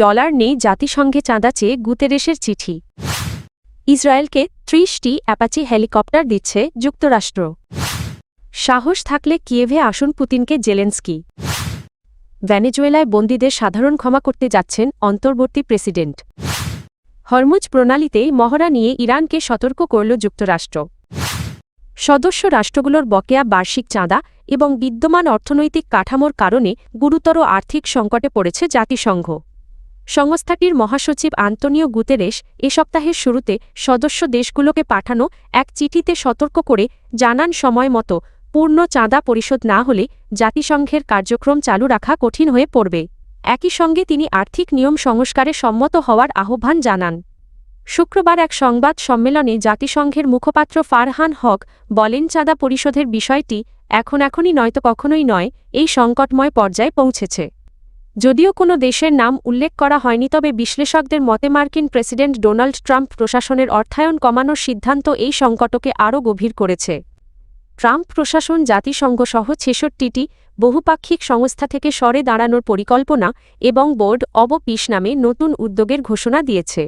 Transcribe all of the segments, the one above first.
Dollar নেই জাতিসংঘে চাঁদা চেয়ে গুতেরেসের চিঠি। ইসরায়েলকে ৩০টি অ্যাপাচি হেলিকপ্টার দিচ্ছে যুক্তরাষ্ট্র। সাহস থাকলে কিয়েভে আসুন পুতিনকে জেলেনস্কি। ভেনেজুয়েলায় বন্দীদের সাধারণ ক্ষমা করতে যাচ্ছেন অন্তর্বর্তী প্রেসিডেন্ট। হরমুজ প্রণালীতে মহড়া নিয়ে ইরানকে সতর্ক করল যুক্তরাষ্ট্র। সদস্য রাষ্ট্রগুলোর বকেয়া বার্ষিক চাঁদা এবং বিদ্যমান অর্থনৈতিক কাঠামোর কারণে গুরুতর আর্থিক সংকটে পড়েছে জাতিসংঘ। সংস্থাটির মহাসচিব আন্তোনিও গুতেরেস এ সপ্তাহের শুরুতে সদস্য দেশগুলোকে পাঠানো এক চিঠিতে সতর্ক করে জানান, সময় মতো পূর্ণ চাঁদা পরিশোধ না হলে জাতিসংঘের কার্যক্রম চালু রাখা কঠিন হয়ে পড়বে। একই সঙ্গে তিনি আর্থিক নিয়ম সংস্কারে সম্মত হওয়ার আহ্বান জানান। শুক্রবার এক সংবাদ সম্মেলনে জাতিসংঘের মুখপাত্র ফারহান হক বলেন, চাঁদা পরিশোধের বিষয়টি এখনই নয়তো কখনোই নয়, এই সংকটময় পর্যায়ে পৌঁছেছে। যদিও কোনো দেশের নাম উল্লেখ করা হয়নি, তবে বিশ্লেষকদের মতে মার্কিন প্রেসিডেন্ট ডোনাল্ড ট্রাম্প প্রশাসনের অর্থায়ন কমানোর সিদ্ধান্ত এই সংকটকে আরও গভীর করেছে। ট্রাম্প প্রশাসন জাতিসংঘসহ ৬৬টি বহুপাক্ষিক সংস্থা থেকে সরে দাঁড়ানোর পরিকল্পনা এবং বোর্ড অব পিস নামে নতুন উদ্যোগের ঘোষণা দিয়েছে।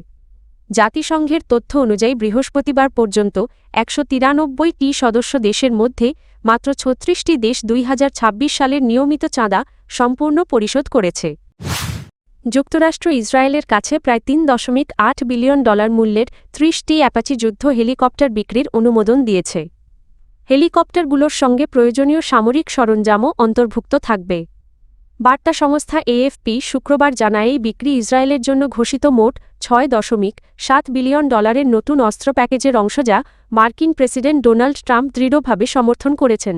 জাতিসংঘের তথ্য অনুযায়ী বৃহস্পতিবার পর্যন্ত ১৯৩টি সদস্য দেশের মধ্যে মাত্র ৩৬টি দেশ ২০২৬ সালের নিয়মিত চাঁদা সম্পূর্ণ পরিশোধ করেছে। যুক্তরাষ্ট্র ইসরায়েলের কাছে প্রায় $৩.৮ বিলিয়ন মূল্যের ৩০টি অ্যাপাচি যুদ্ধ হেলিকপ্টার বিক্রির অনুমোদন দিয়েছে। হেলিকপ্টারগুলোর সঙ্গে প্রয়োজনীয় সামরিক সরঞ্জামও অন্তর্ভুক্ত থাকবে। বার্তা সংস্থা এএফপি শুক্রবার জানায়, এই বিক্রি ইসরায়েলের জন্য ঘোষিত মোট $৬.৭ বিলিয়ন নতুন অস্ত্র প্যাকেজের অংশ, যা মার্কিন প্রেসিডেন্ট ডোনাল্ড ট্রাম্প দৃঢ়ভাবে সমর্থন করেছেন।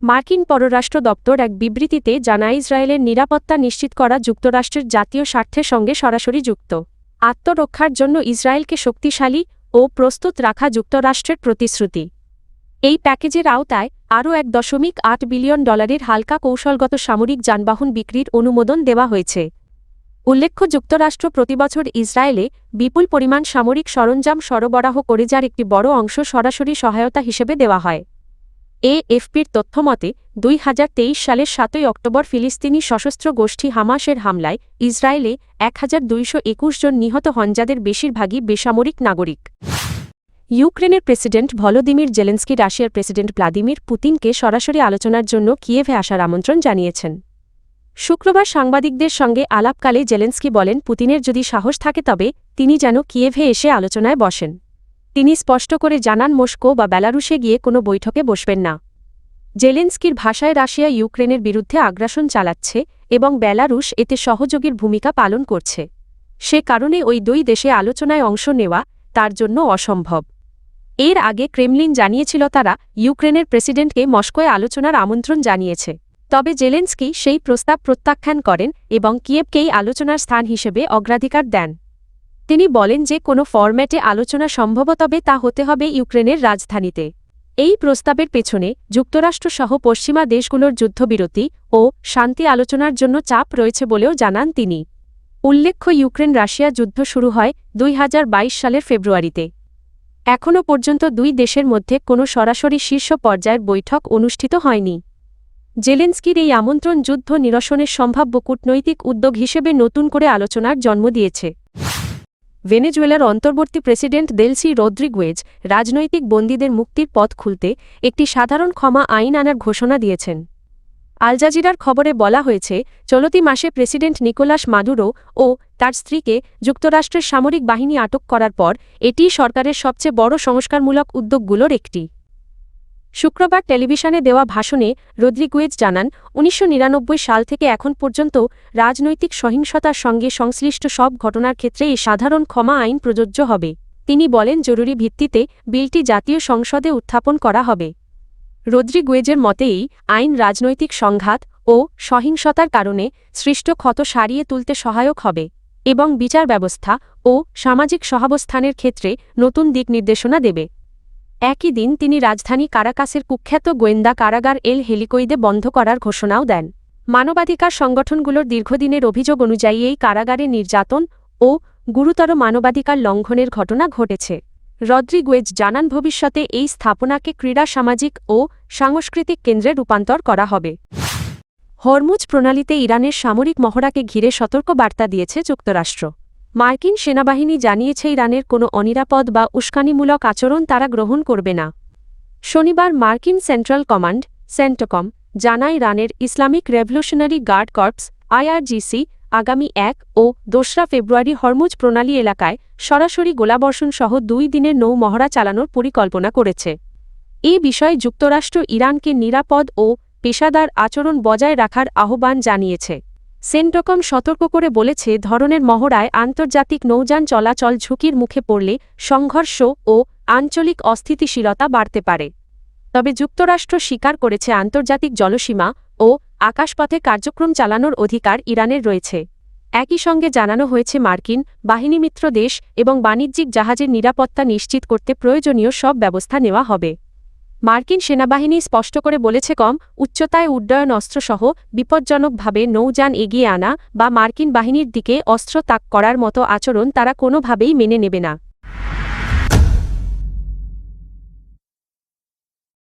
মার্কিন পররাষ্ট্র দপ্তর এক বিবৃতিতে জানায়, ইসরায়েলের নিরাপত্তা নিশ্চিত করা যুক্তরাষ্ট্রের জাতীয় স্বার্থের সঙ্গে সরাসরি যুক্ত। আত্মরক্ষার জন্য ইসরায়েলকে শক্তিশালী ও প্রস্তুত রাখা যুক্তরাষ্ট্রের প্রতিশ্রুতি। এই প্যাকেজের আওতায় আরও $১.৮ বিলিয়ন হালকা কৌশলগত সামরিক যানবাহন বিক্রির অনুমোদন দেওয়া হয়েছে। উল্লেখ্য, যুক্তরাষ্ট্র প্রতিবছর ইসরায়েলে বিপুল পরিমাণ সামরিক সরঞ্জাম সরবরাহ করে, যার একটি বড় অংশ সরাসরি সহায়তা হিসেবে দেওয়া হয়। এএফপির তথ্যমতে ২০২৩ সালের ৭ই অক্টোবর ফিলিস্তিনি সশস্ত্র গোষ্ঠী হামাসের হামলায় ইসরায়েলে ১,২২১ জন নিহত হন, যাদের বেশিরভাগই বেসামরিক নাগরিক। ইউক্রেনের প্রেসিডেন্ট ভলোদিমির জেলেনস্কি রাশিয়ার প্রেসিডেন্ট ভ্লাদিমির পুতিনকে সরাসরি আলোচনার জন্য কিয়েভে আসার আমন্ত্রণ জানিয়েছেন। শুক্রবার সাংবাদিকদের সঙ্গে আলাপকালে জেলেনস্কি বলেন, পুতিনের যদি সাহস থাকে তবে তিনি যেন কিয়েভে এসে আলোচনায় বসেন। তিনি স্পষ্ট করে জানান, মস্কো বা বেলারুশে গিয়ে কোনো বৈঠকে বসবেন না। জেলেনস্কির ভাষায়, রাশিয়া ইউক্রেনের বিরুদ্ধে আগ্রাসন চালাচ্ছে এবং বেলারুশ এতে সহযোগীর ভূমিকা পালন করছে। সে কারণে ওই দুই দেশে আলোচনায় অংশ নেওয়া তার জন্য অসম্ভব। এর আগে ক্রেমলিন জানিয়েছিল, তারা ইউক্রেনের প্রেসিডেন্টকে মস্কোয় আলোচনার আমন্ত্রণ জানিয়েছে। তবে জেলেনস্কি সেই প্রস্তাব প্রত্যাখ্যান করেন এবং কিয়েভকেই আলোচনার স্থান হিসেবে অগ্রাধিকার দেন। তিনি বলেন যে কোনো ফরম্যাটে আলোচনা সম্ভব, তবে তা হতে হবে ইউক্রেনের রাজধানীতে। এই প্রস্তাবের পেছনে যুক্তরাষ্ট্রসহ পশ্চিমা দেশগুলোর যুদ্ধবিরতি ও শান্তি আলোচনার জন্য চাপ রয়েছে বলেও জানান তিনি। উল্লেখ্য, ইউক্রেন রাশিয়া যুদ্ধ শুরু হয় ২০২২ সালের ফেব্রুয়ারিতে। এখনও পর্যন্ত দুই দেশের মধ্যে কোনো সরাসরি শীর্ষ পর্যায়ের বৈঠক অনুষ্ঠিত হয়নি। জেলেনস্কির এই আমন্ত্রণ যুদ্ধ নিরসনের সম্ভাব্য কূটনৈতিক উদ্যোগ হিসেবে নতুন করে আলোচনার জন্ম দিয়েছে। ভেনেজুয়েলার অন্তর্বর্তী প্রেসিডেন্ট দেলসি রদ্রিগুয়েজ রাজনৈতিক বন্দীদের মুক্তির পথ খুলতে একটি সাধারণ ক্ষমা আইন আনার ঘোষণা দিয়েছেন। আল জাজিরার খবরে বলা হয়েছে, চলতি মাসে প্রেসিডেন্ট নিকোলাস মাদুরো ও তার স্ত্রীকে যুক্তরাষ্ট্রের সামরিক বাহিনী আটক করার পর এটিই সরকারের সবচেয়ে বড় সংস্কারমূলক উদ্যোগগুলোর একটি। শুক্রবার টেলিভিশনে দেওয়া ভাষণে রদ্রিগুয়েজ জানান, ১৯৯৯ সাল থেকে এখন পর্যন্ত রাজনৈতিক সহিংসতার সঙ্গে সংশ্লিষ্ট সব ঘটনার ক্ষেত্রে এই সাধারণ ক্ষমা আইন প্রযোজ্য হবে। তিনি বলেন, জরুরি ভিত্তিতে বিলটি জাতীয় সংসদে উত্থাপন করা হবে। রদ্রিগুয়েজের মতে, এই আইন রাজনৈতিক সংঘাত ও সহিংসতার কারণে সৃষ্ট ক্ষত সারিয়ে তুলতে সহায়ক হবে এবং বিচার ব্যবস্থা ও সামাজিক সহাবস্থানের ক্ষেত্রে নতুন দিক নির্দেশনা দেবে। একই দিন তিনি রাজধানী কারাকাসের কুখ্যাত গোয়েন্দা কারাগার এল হেলিকোইদে বন্ধ করার ঘোষণাও দেন। মানবাধিকার সংগঠনগুলোর দীর্ঘদিনের অভিযোগ অনুযায়ী এই কারাগারে নির্যাতন ও গুরুতর মানবাধিকার লঙ্ঘনের ঘটনা ঘটেছে। রদ্রিগুয়েজ জানান, ভবিষ্যতে এই স্থাপনাকে ক্রীড়া, সামাজিক ও সাংস্কৃতিক কেন্দ্রে রূপান্তর করা হবে। হরমুজ প্রণালীতে ইরানের সামরিক মহড়াকে ঘিরে সতর্ক বার্তা দিয়েছে যুক্তরাষ্ট্র। মার্কিন সেনাবাহিনী জানিয়েছে ইরানের কোনো অনিরাপদ বা উস্কানিমূলক আচরণ তারা গ্রহণ করবে না। শনিবার মার্কিন সেন্ট্রাল কমান্ড সেন্টকম জানায় ইরানের Islamic revolutionary guard corps IRGC আগামী ১ ও ২রা ফেব্রুয়ারি হরমুজ প্রণালী এলাকায় সরাসরি গোলাবর্ষণসহ ২ দিনের নৌ মহড়া চালানোর পরিকল্পনা করেছে। এ বিষয়ে যুক্তরাষ্ট্র ইরানকে নিরাপদ ও পেশাদার আচরণ বজায় রাখার আহ্বান জানিয়েছে। সেন্টকম সতর্ক করে বলেছে, ধরনের মহড়ায় আন্তর্জাতিক নৌযান চলাচল ঝুঁকির মুখে পড়লে সংঘর্ষ ও আঞ্চলিক অস্থিতিশীলতা বাড়তে পারে। তবে যুক্তরাষ্ট্র স্বীকার করেছে আন্তর্জাতিক জলসীমা ও আকাশপথে কার্যক্রম চালানোর অধিকার ইরানের রয়েছে। একই সঙ্গে জানানো হয়েছে মার্কিন বাহিনীমিত্র দেশ এবং বাণিজ্যিক জাহাজের নিরাপত্তা নিশ্চিত করতে প্রয়োজনীয় সব ব্যবস্থা নেওয়া হবে। মার্কিন সেনাবাহিনী স্পষ্ট করে বলেছে, কম উচ্চতায় উড্ডয়ন অস্ত্রসহ বিপজ্জনকভাবে নৌযান এগিয়ে আনা বা মার্কিন বাহিনীর দিকে অস্ত্র তাক করার মতো আচরণ তারা কোনোভাবেই মেনে নেবে না।